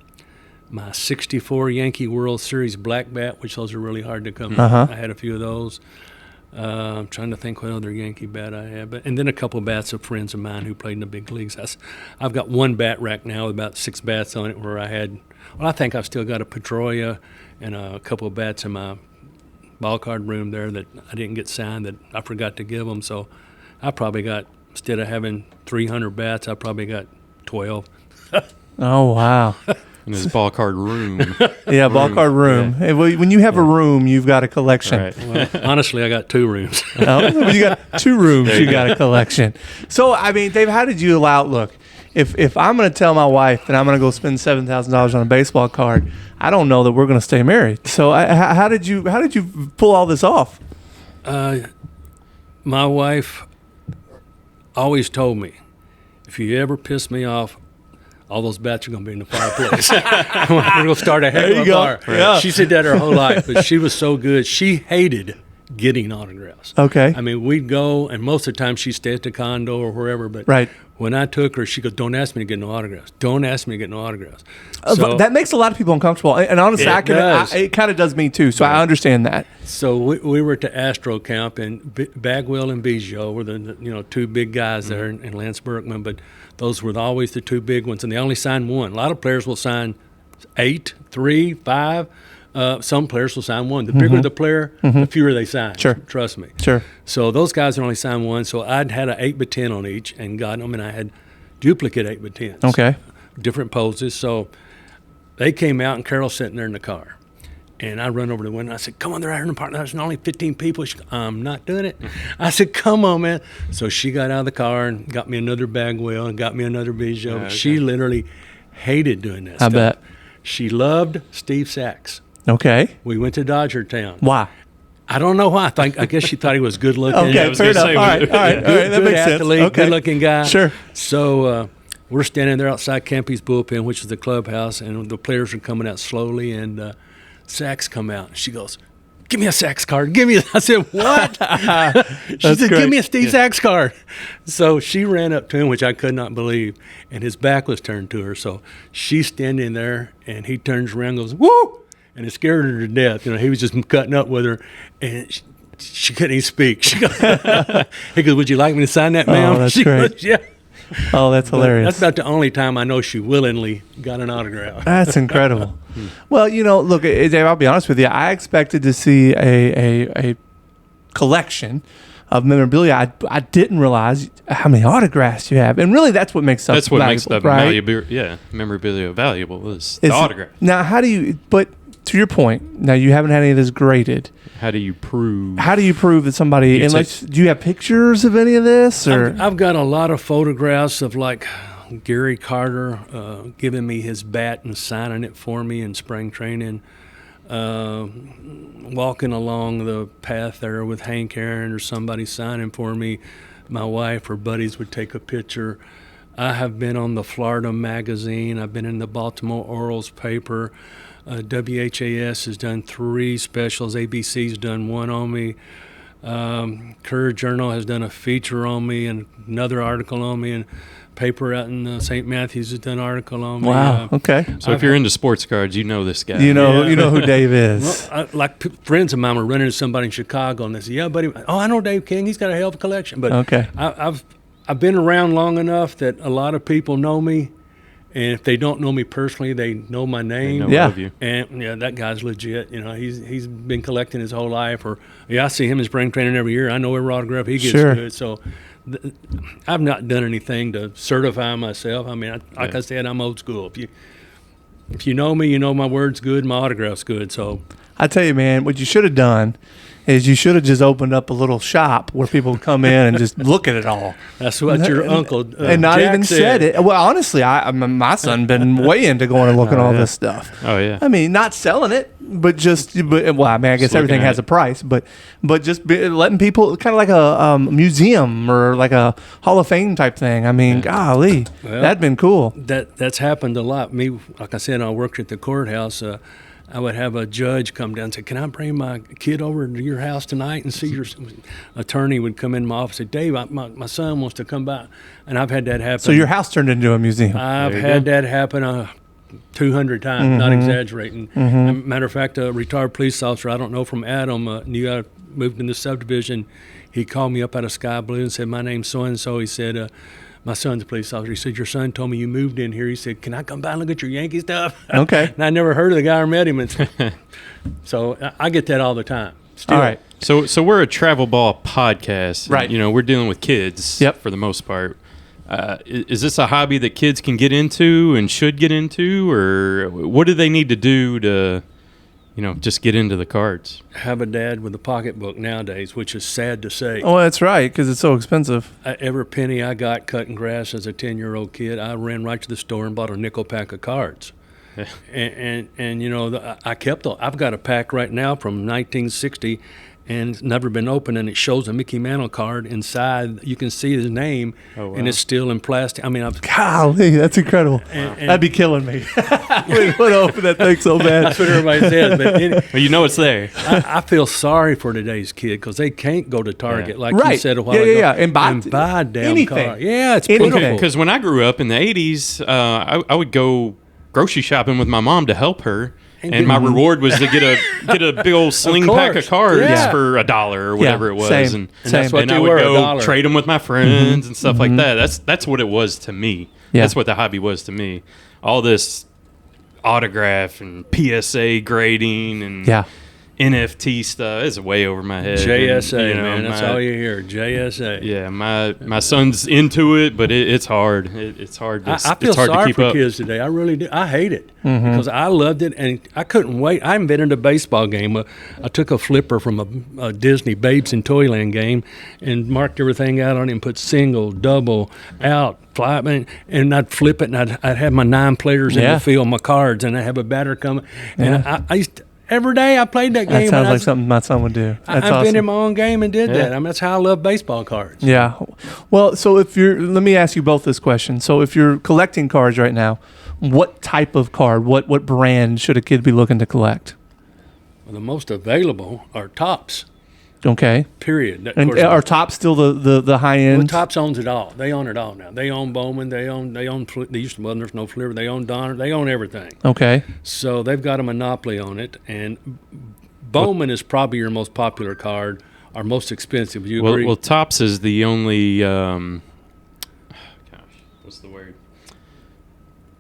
my 64 Yankee World Series black bat, which those are really hard to come by. I had a few of those. I'm trying to think what other Yankee bat I have, and then a couple of bats of friends of mine who played in the big leagues. I've got one bat rack now with about 6 bats on it, where I think I've still got a Pedroia and a couple of bats in my ball card room there that I didn't get signed, that I forgot to give them. So I probably got, instead of having 300 bats, I probably got 12. Oh, wow. In his ball card room. Yeah, ball card room. Yeah. Hey, well, when you have a room, you've got a collection. Right. Well, honestly, I got 2 rooms. When you got 2 rooms, you got a collection. So, I mean, Dave, how did you allow, look, if I'm going to tell my wife that I'm going to go spend $7,000 on a baseball card, I don't know that we're going to stay married. So how did you pull all this off? My wife always told me, if you ever piss me off, all those bats are going to be in the fireplace. We're going to start a heck of a fire. Yeah. She said that her whole life, but she was so good. She hated getting autographs. Okay. I mean, we'd go, and most of the time she'd stay at the condo or wherever, but Right. when I took her, she goes, don't ask me to get no autographs. Don't ask me to get no autographs. But that makes a lot of people uncomfortable. And honestly, it kind of does me too. So I understand that. So we were at the Astro camp, and Bagwell and Biggio were the 2 big guys there, and Lance Berkman. But those were always the 2 big ones, and they only signed 1. A lot of players will sign 8, 3, 5. Some players will sign 1. The bigger the player, the fewer they sign. Sure. Trust me. Sure. So those guys only signed 1. So I'd had an 8x10 on each and got them, and I had duplicate 8x10s. Okay. Different poses. So they came out, and Carol's sitting there in the car. And I run over to the window. I said, come on, they're out in the park. There's only 15 people. She goes, I'm not doing it. I said, come on, man. So she got out of the car and got me another Bagwell and got me another Biggio. Okay. She literally hated doing that I stuff. bet. She loved Steve Sachs. Okay. We went to Dodger Town. Why? I don't know why. I guess she thought he was good looking. Okay, I was fair gonna enough. say, All right. That Good makes athlete, sense. Okay. good looking guy. Sure. So we're standing there outside Kempy's bullpen, which is the clubhouse, and the players are coming out slowly, and Sachs come out. She goes, give me a Sachs card. Give me. I said, what? She said, great. give me a Steve Sachs card. So she ran up to him, which I could not believe, and his back was turned to her. So she's standing there, and he turns around and goes, woo! And it scared her to death. He was just cutting up with her, and she couldn't even speak. She goes, he goes, would you like me to sign that, ma'am? Oh, that's She great. goes, yeah. Oh, that's hilarious. That's about the only time I know she willingly got an autograph. That's incredible. Well, look, Dave, I'll be honest with you. I expected to see a collection of memorabilia. I didn't realize how many autographs you have, and really, that's what makes That's what makes the right? memorabilia valuable is the autograph. Now, how do you? But to your point, now you haven't had any of this graded. How do you prove? How do you prove that somebody? Do you have pictures of any of this? Or I've got a lot of photographs of like Gary Carter giving me his bat and signing it for me in spring training. Walking along the path there with Hank Aaron or somebody signing for me. My wife or buddies would take a picture. I have been on the Florida Magazine. I've been in the Baltimore Orioles paper. WHAS has done 3 specials. ABC's done 1 on me. Courier Journal has done a feature on me and another article on me. And paper out in St. Matthews has done an article on me. wow. Okay. So if you're into sports cards, you know this guy. You know who Dave is. Well, friends of mine were running into somebody in Chicago, and they said, "Yeah, buddy. Oh, I know Dave King. He's got a hell of a collection." But Okay. I've been around long enough that a lot of people know me, and if they don't know me personally, they know my name. They know Yeah. of you. And that guy's legit. He's been collecting his whole life. Or I see him in spring training every year. I know every autograph he gets Sure. good. So I've not done anything to certify myself. I mean, like I said, I'm old school. If you know me, you know my word's good, my autograph's good. So I tell you, man, what you should have done is you should have just opened up a little shop where people would come in and just look at it all. that's what your uncle and not Jack even said it. Well, honestly, my son been way into going and looking at all this stuff. Oh yeah. I mean, not selling it, but I guess Just everything looking at has it. a price, but just letting people, kind of like a museum or like a Hall of Fame type thing. I mean, golly, Well, that'd been cool. That's happened a lot. Me, like I said, I worked at the courthouse. I would have a judge come down and say, "Can I bring my kid over to your house tonight and see your attorney?" Would come in my office and say, "Dave, my son wants to come by," and I've had that happen. So your house turned into a museum. I've There you had go. that happen 200 times, not exaggerating. Matter of fact, a retired police officer, I don't know from Adam, knew I moved in the subdivision, he called me up out of Sky Blue and said, "My name's so-and-so." He said, "My son's a police officer." He said, "Your son told me you moved in here." He said, "Can I come by and look at your Yankee stuff?" Okay. And I never heard of the guy or met him. So I get that all the time. Still. All right. So we're a travel ball podcast. Right. You know, we're dealing with kids for the most part. Is this a hobby that kids can get into and should get into, or what do they need to do to, just get into the cards? Have a dad with a pocketbook nowadays, which is sad to say. Oh, that's right, because it's so expensive. Every penny I got cutting grass as a 10-year-old kid, I ran right to the store and bought a nickel pack of cards. Yeah. And I kept I've got a pack right now from 1960 and it's never been opened, and it shows a Mickey Mantle card inside. You can see his name, and it's still in plastic. I mean, golly, that's incredible. That'd be killing me. We would open that thing so bad. That's what everybody says. But well, it's there. I feel sorry for today's kid because they can't go to Target like you said a while ago. Yeah, and buy a damn anything. car. Yeah, it's pitiful. Because when I grew up in the 80s, I would go grocery shopping with my mom to help her. And my reward was to get a big old sling pack of cards for $1 or whatever it was, same. And that's what I would go trade them with my friends and stuff like that. That's what it was to me. Yeah. That's what the hobby was to me. All this autograph and PSA grading and NFT stuff is way over my head. JSA, man, that's all you hear. JSA. Yeah, my son's into it, but it's hard. It's hard. I feel sorry for kids today. I really do. I hate it because I loved it, and I couldn't wait. I haven't been in a baseball game. I took a flipper from a Disney Babes in Toyland game and marked everything out on it and put single, double, out, fly, and I'd flip it, and I'd have my 9 players in the field, my cards, and I'd have a batter come. And I used to, every day I played that game. That sounds like something my son would do. That's I've awesome. been in my own game and did that. I mean, that's how I love baseball cards. Yeah. Well, so let me ask you both this question. So if you're collecting cards right now, what type of card, what brand should a kid be looking to collect? Well, the most available are Topps. Okay. Period. And are Topps still the high end? Well, Topps owns it all. They own it all now. They own Bowman. They used to, well, there's no Fliver. They own Donner. They own everything. Okay. So they've got a monopoly on it. And Bowman is probably your most popular card, or most expensive. Do you agree? Well, Topps is the only. What's the word?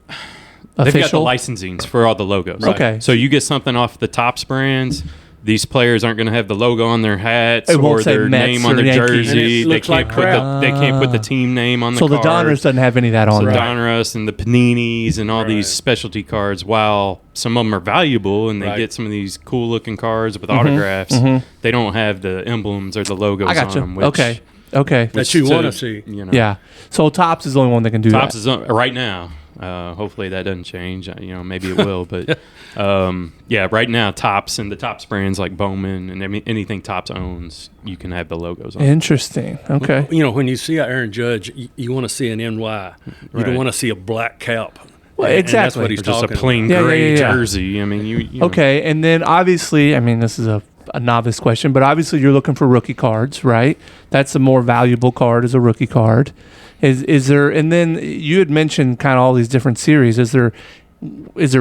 Official? They've got the licensings for all the logos. Okay. So you get something off the Topps brands. These players aren't going to have the logo on their hats or their Mets name on their Yankees. jersey. They can't put the team name on the card. So card. the Donners doesn't have any of that on the there. Donruss and the Paninis and all these specialty cards, while some of them are valuable and they get some of these cool looking cards with autographs, they don't have the emblems or the logos on them. Which, okay. That you want to see. Yeah. So Topps is the only one that can do Topps that. is right now. Hopefully that doesn't change. Maybe it will, but right now Topps and the Topps brands like Bowman and anything Topps owns, you can have the logos on. Interesting. Okay. When you see an Aaron Judge, you want to see an NY. You don't want to see a black cap. Well, exactly. And that's what he's just talking a plain about. gray jersey. I mean, you okay, and then obviously, this is a novice question, but obviously you're looking for rookie cards, right? That's a more valuable card as a rookie card. Is there? And then you had mentioned kind of all these different series. Is there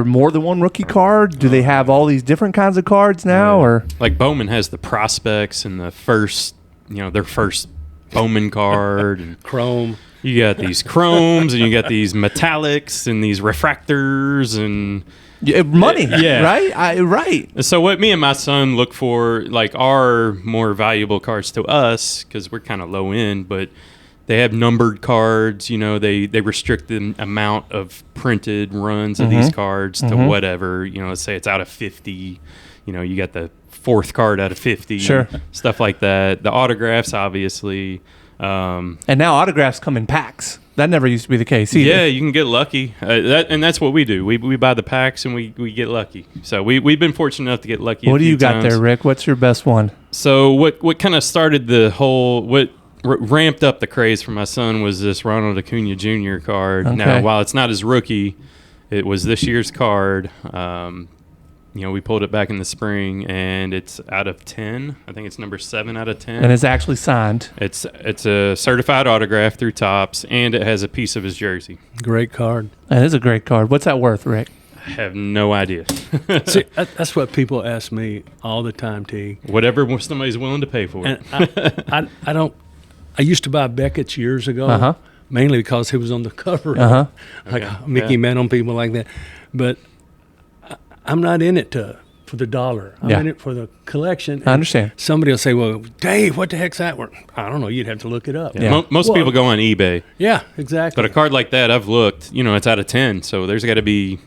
more than one rookie card? Do they have all these different kinds of cards now, or like Bowman has the prospects and the first, their first Bowman card and chrome. You got these chromes and you got these metallics and these refractors and money. Right. Right. So what me and my son look for, like, are more valuable cards to us because we're kind of low end, but they have numbered cards. They restrict the amount of printed runs of these cards to whatever. Let's say it's out of 50. You got the 4th card out of 50. Sure. Stuff like that. The autographs, obviously. And now autographs come in packs. That never used to be the case either. Yeah, you can get lucky. That's what we do. We buy the packs and we get lucky. So we've been fortunate enough to get lucky. What do you got there, Rick? What's your best one? So what kind of started the whole ramped up the craze for my son was this Ronald Acuna Jr. card. Okay. Now, while it's not his rookie, it was this year's card. We pulled it back in the spring, and it's out of 10. I think it's number 7 out of 10. And it's actually signed. It's a certified autograph through Topps, and it has a piece of his jersey. Great card. That is a great card. What's that worth, Rick? I have no idea. See, that's what people ask me all the time, T. Whatever somebody's willing to pay for it. And I don't. I used to buy Beckett's years ago, mainly because he was on the cover, like Mickey Mantle, people like that. But I'm not in it for the dollar. I'm in it for the collection. I understand. Somebody will say, "Well, Dave, what the heck's that worth?" I don't know. You'd have to look it up. Yeah. Most people go on eBay. Yeah, exactly. But a card like that, I've looked. It's out of 10, so there's got to be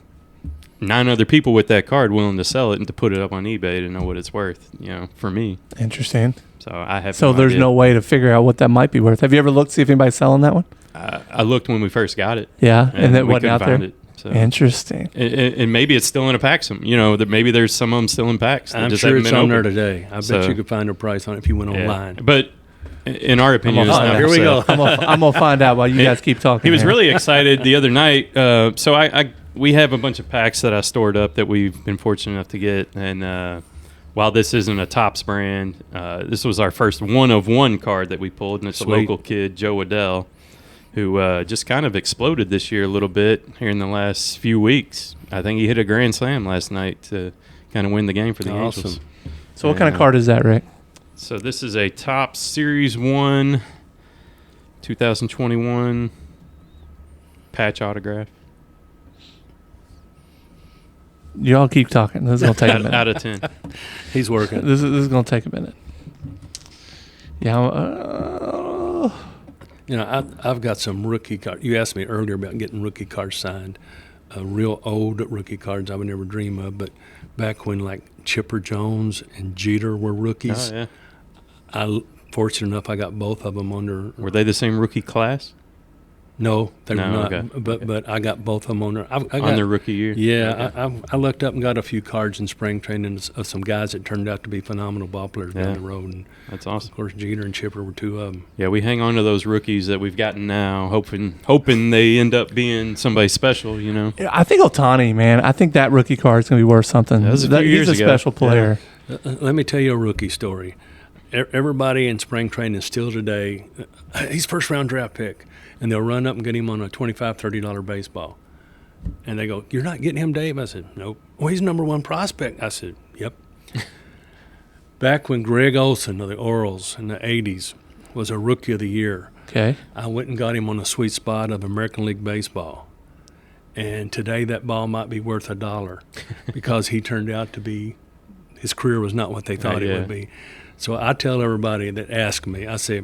9 other people with that card willing to sell it and to put it up on eBay to know what it's worth. For me. Interesting. So I have. So there's no way to figure out what that might be worth. Have you ever looked to see if anybody's selling that one? I looked when we first got it. Yeah, and that we wasn't out find there. it, so. Interesting. And maybe it's still in a pack. That maybe there's some of them still in packs. I'm sure it's on there today. I bet you could find a price on it if you went online. But in our opinion, here we go. I'm gonna find out while you guys keep talking. He was really excited the other night. So we have a bunch of packs that I stored up that we've been fortunate enough to get. And while this isn't a Topps brand, this was our first 1-of-1 card that we pulled, and it's Sweet. a local kid, Joe Adele, who just kind of exploded this year a little bit here in the last few weeks. I think he hit a grand slam last night to kind of win the game for the Angels. So what kind of card is that, Rick? So this is a Topps Series 1 2021 patch autograph. Y'all keep talking. This is going to take a minute. Out of 10. He's working. This is going to take a minute. Yeah. I've got some rookie cards. You asked me earlier about getting rookie cards signed. Real old rookie cards I would never dream of. But back when like Chipper Jones and Jeter were rookies, fortunate enough I got both of them under. Were they the same rookie class? No, they were not. Okay. But I got both of them on there. On their rookie year? Yeah, okay. I looked up and got a few cards in spring training of some guys that turned out to be phenomenal ball players down the road. And that's awesome. Of course, Jeter and Chipper were two of them. Yeah, we hang on to those rookies that we've gotten now, hoping they end up being somebody special, Yeah, I think Ohtani, man. I think that rookie card is going to be worth something. That was a few years He's a ago. special player. Yeah. Let me tell you a rookie story. Everybody in spring training still today, he's first-round draft pick. And they'll run up and get him on a $25, $30 baseball. And they go, "You're not getting him, Dave?" I said, "Nope." "Well, he's number one prospect." I said, "Yep." Back when Greg Olson of the Orioles in the 80s was a rookie of the year, Okay. I went and got him on a sweet spot of American League Baseball. And today that ball might be worth $1 because he turned out to be, his career was not what they thought it would be. So I tell everybody that ask me, I say,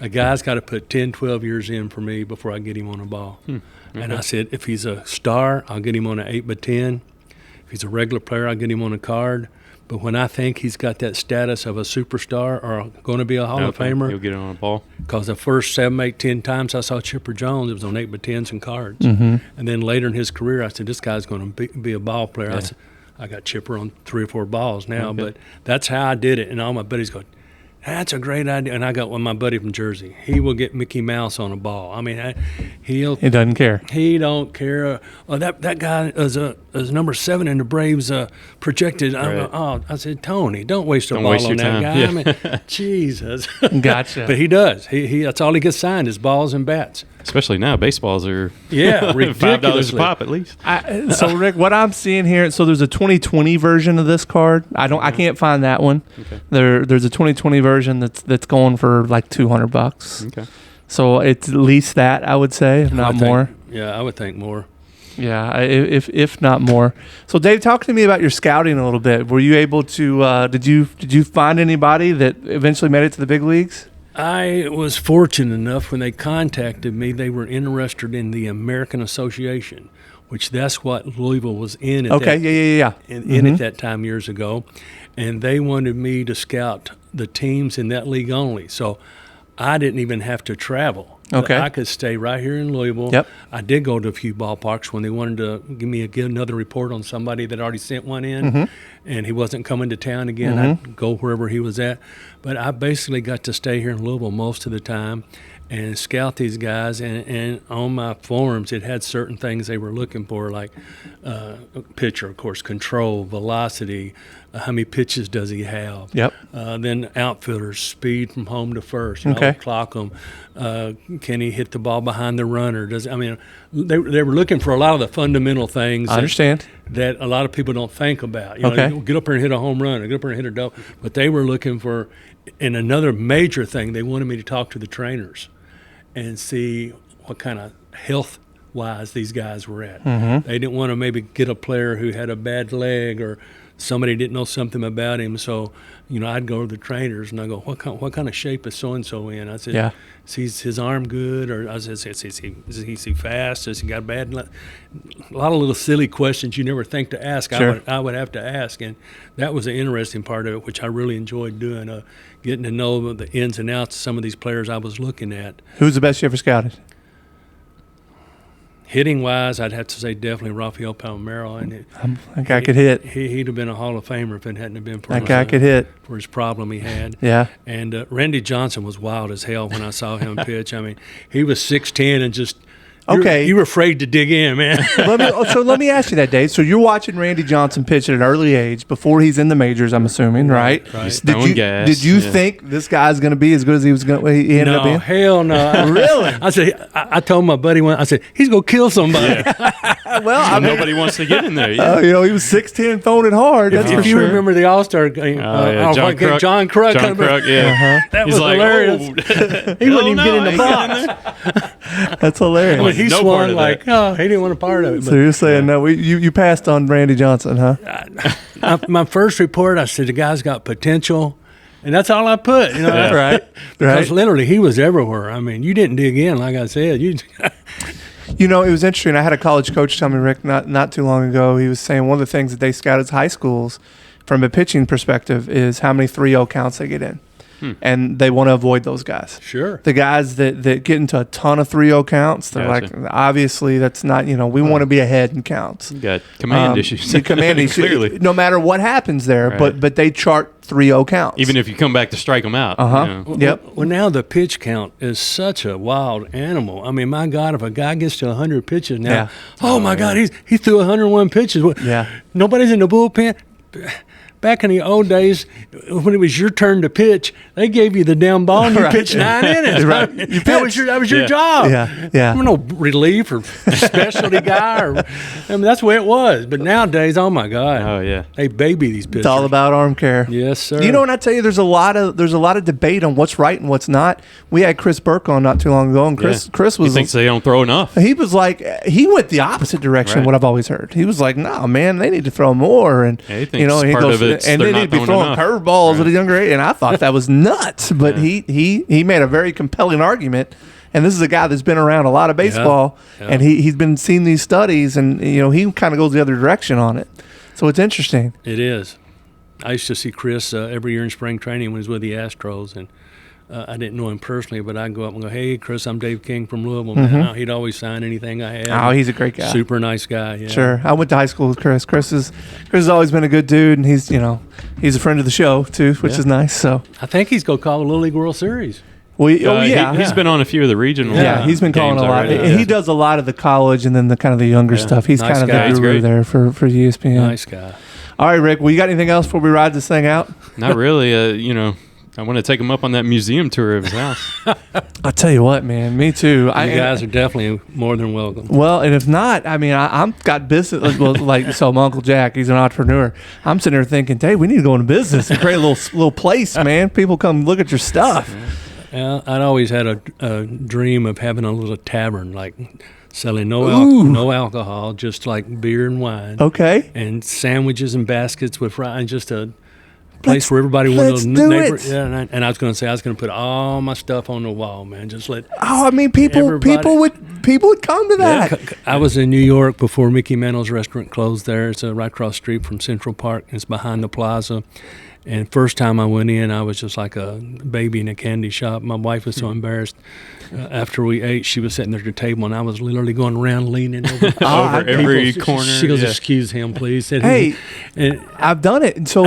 a guy's got to put 10, 12 years in for me before I get him on a ball. Okay. And I said, if he's a star, I'll get him on an 8x10. If he's a regular player, I'll get him on a card. But when I think he's got that status of a superstar or going to be a Hall of Famer, you'll get it on a ball. Because the first 7, 8, 10 times I saw Chipper Jones, it was on 8x10s and cards. Mm-hmm. And then later in his career, I said, this guy's going to be a ball player. I said, I got Chipper on 3 or 4 balls now, but that's how I did it. And all my buddies go, "That's a great idea." And I got one, my buddy from Jersey. He will get Mickey Mouse on a ball. I mean, he doesn't care. He don't care. That guy is number 7 in the Braves projected. Right. I said, "Tony, don't waste a ball on that guy." I mean, Jesus. Gotcha. But he does. He that's all he gets signed is balls and bats. Especially now, baseballs are ridiculously. $5 a pop at least. So Rick, what I'm seeing here, so there's a 2020 version of this card. I can't find that one. Okay. There's a 2020 version that's going for like $200. Okay. So it's at least that, I would say, if not more. I would think more. Yeah, if not more. So Dave, talk to me about your scouting a little bit. Were you able to? Did you find anybody that eventually made it to the big leagues? I was fortunate enough when they contacted me, they were interested in the American Association, which that's what Louisville was in at at that time years ago. And they wanted me to scout the teams in that league only. So I didn't even have to travel. Okay. I could stay right here in Louisville. Yep. I did go to a few ballparks when they wanted to give another report on somebody that already sent one in, and he wasn't coming to town again. I'd go wherever he was at. But I basically got to stay here in Louisville most of the time and scout these guys. And on my forums, it had certain things they were looking for, like pitcher, of course, control, velocity, how many pitches does he have? Yep. Then outfielders, speed from home to first. Clock them. Can he hit the ball behind the runner? They were looking for a lot of the fundamental things. I understand. that a lot of people don't think about. You know, get up there and hit a home run, or get up there and hit a double. But they were looking for, and another major thing, they wanted me to talk to the trainers and see what kind of health-wise these guys were at. They didn't want to maybe get a player who had a bad leg or somebody didn't know something about him. So, you know, I'd go to the trainers and I go, what kind of shape is so-and-so in? I said, is his arm good? Or I said, is he fast? Has he got bad? A lot of little silly questions you never think to ask. Sure. I would have to ask. And that was the interesting part of it, which I really enjoyed doing, getting to know the ins and outs of some of these players I was looking at. Who's the best you ever scouted? Hitting wise, I'd have to say definitely Rafael Palmeiro. And that guy could hit. He'd have been a Hall of Famer if it hadn't been for that guy could hit for his problem he had. Yeah. And Randy Johnson was wild as hell when I saw him pitch. I mean, he was 6'10" and just. You were afraid to dig in, man. Let me ask you that, Dave. So you're watching Randy Johnson pitch at an early age before he's in the majors, I'm assuming, right? Right. Did you think this guy's going to be as good as he ended up being? No, hell no. Really? I said, I told my buddy I said, he's going to kill somebody. Well, nobody wants to get in there. Yeah. You know, he was 6'10", throwing it hard. If you remember the All-Star game, John Kruk. Yeah. That was hilarious. He wouldn't even get in the box. That's hilarious. He swung like, he didn't want a part of it. So you're saying you passed on Randy Johnson, huh? My first report, I said the guy's got potential, and that's all I put. You know, right? Because literally he was everywhere. I mean, you didn't dig in, like I said. You know, it was interesting. I had a college coach tell me, Rick, not too long ago. He was saying one of the things that they scout as high schools, from a pitching perspective, is how many 3-0 counts they get in. And they want to avoid those guys. Sure. The guys that get into a ton of 3-0 counts, they're like, obviously that's not, we want to be ahead in counts. You got command issues. Command issues. Clearly. No matter what happens there, but they chart 3-0 counts. Even if you come back to strike them out. Well, now the pitch count is such a wild animal. I mean, my God, if a guy gets to 100 pitches now, my God, he threw 101 pitches. Nobody's in the bullpen. Back in the old days, when it was your turn to pitch, they gave you the damn ball and you pitched 9 innings. Right. That was your job. Yeah. There was no relief or specialty guy. That's the way it was. But nowadays, oh my God, they baby these pitchers. It's all about arm care. Yes, sir. You know, when I tell you, there's a lot of debate on what's right and what's not. We had Chris Burke on not too long ago, and Chris was. He thinks they don't throw enough. He was like, he went the opposite direction. What I've always heard, he was like, no, man, they need to throw more, and he goes. And they need to be throwing curveballs at a younger age. And I thought that was nuts. But he made a very compelling argument. And this is a guy that's been around a lot of baseball. And he's been seeing these studies. And, he kind of goes the other direction on it. So it's interesting. It is. I used to see Chris every year in spring training when he was with the Astros. And I didn't know him personally, but I'd go up and go, hey, Chris, I'm Dave King from Louisville. Man. He'd always sign anything I had. Oh, he's a great guy. Super nice guy. Yeah. Sure. I went to high school with Chris. Chris has always been a good dude, and he's a friend of the show, too, which is nice. So I think he's going to call the Little League World Series. He's been on a few of the regional. Yeah, he's been calling a lot. Already. He does a lot of the college and then the kind of the younger stuff. He's nice kind of guy. the guru there for ESPN. Nice guy. All right, Rick. Well, you got anything else before we ride this thing out? Not really. I want to take him up on that museum tour of his house. I'll tell you what, man. Me too. You guys are definitely more than welcome. Well, and if not, I mean, I'm got business. So my Uncle Jack, he's an entrepreneur. I'm sitting there thinking, hey, we need to go into business and create a little place, man. People come look at your stuff. Yeah, I'd always had a dream of having a little tavern, like selling no alcohol, just like beer and wine. Okay. And sandwiches and baskets with fries, and just a place where everybody let's wanted do neighbor. it. Yeah, and I was going to say I was going to put all my stuff on the wall, man. Just let. Oh, I mean, people would come to that. Yeah, I was in New York before Mickey Mantle's restaurant closed there. It's right across the street from Central Park. It's behind the plaza. And first time I went in, I was just like a baby in a candy shop. My wife was so embarrassed. After we ate, she was sitting there at the table, and I was literally going around leaning over, over every corner. She goes, "Excuse him, please." Said, hey, I've done it. So,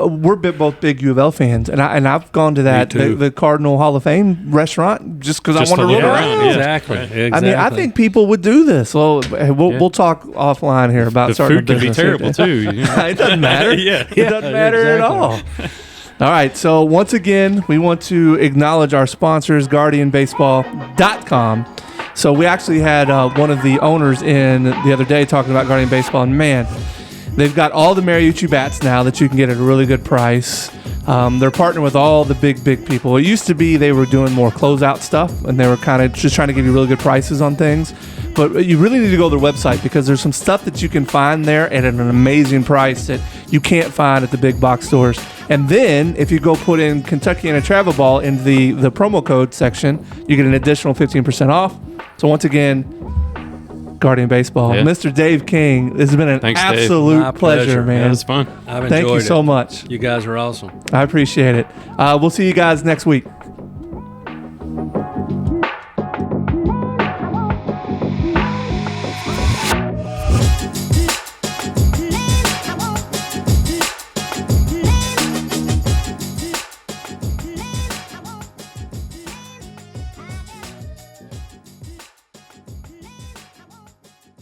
we're both big U of L fans, and I've gone to that the Cardinal Hall of Fame restaurant just because I want to look around. Yeah. Exactly. I mean, I think people would do this. Well, we'll talk offline here about the food can be terrible too. It doesn't matter. It doesn't matter at all. All right, so once again, we want to acknowledge our sponsors, GuardianBaseball.com. So we actually had one of the owners in the other day talking about Guardian Baseball, and man, they've got all the Mariucci bats now that you can get at a really good price. They're partnering with all the big people. It used to be they were doing more closeout stuff, and they were kind of just trying to give you really good prices on things. But you really need to go to their website because there's some stuff that you can find there at an amazing price that you can't find at the big box stores. And then if you go put in Kentuckiana Travel Ball in the promo code section, you get an additional 15% off. So once again, Guardian Baseball. Yeah. Mr. Dave King, this has been an Thanks, Dave. absolute My pleasure, pleasure. man. That was fun. I've enjoyed Thank you it. so much. You guys are awesome. I appreciate it. We'll see you guys next week.